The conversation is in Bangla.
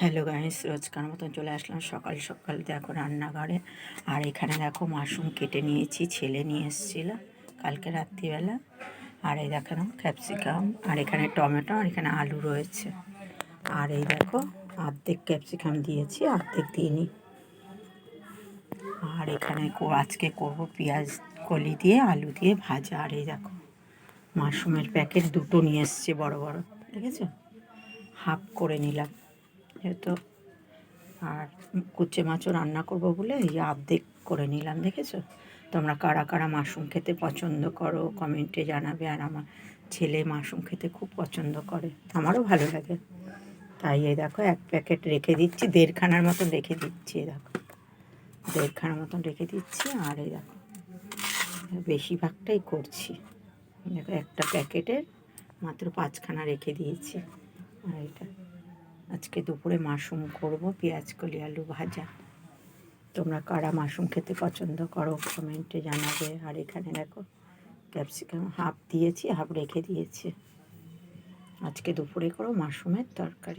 হ্যালো গাইস, রোজকার মতন চলে আসলাম সকাল সকাল। দেখো রান্নাঘরে, আর এখানে দেখো মাশরুম কেটে নিয়েছি, ছেলে নিয়ে এসেছিল কালকে রাত্রিবেলা। আর এই দেখো ক্যাপসিকাম, আর এখানে টমেটো, আর এখানে আলু রয়েছে। আর এই দেখো অর্ধেক ক্যাপসিকাম দিয়েছি, অর্ধেক দিইনি। আর এখানে আজকে করবো পেঁয়াজ কলি দিয়ে আলু দিয়ে ভাজা। আর এই দেখো মাশরুমের প্যাকেট দুটো নিয়ে এসছে, বড় বড়, দেখেছো? হাফ করে নিলাম যেহেতু। আর কুচে মাছও রান্না করব বলে এই অর্ধেক করে নিলাম, দেখেছো? তোমরা কারা কারা মাশরুম খেতে পছন্দ করো কমেন্টে জানাবে। আর আমার ছেলে মাশরুম খেতে খুব পছন্দ করে, আমারও ভালো লাগে। তাই এই দেখো এক প্যাকেট রেখে দিচ্ছি, দেড়খানার মতন রেখে দিচ্ছি। এই দেখো দেড়খানার মতন রেখে দিচ্ছি। আর এই দেখো বেশিরভাগটাই করছি। দেখো একটা প্যাকেটের মাত্র 5খানা রেখে দিয়েছি। আর এটা আজকে দুপুরে মাশরুম করব, পেঁয়াজ কলি আলু ভাজা। তোমরা কারা মাশরুম খেতে পছন্দ করো কমেন্টে জানাবে। আর এখানে দেখো ক্যাপসিকাম হাফ দিয়েছি, হাফ রেখে দিয়েছি। আজকে দুপুরে করো মাশরুমের তরকারি।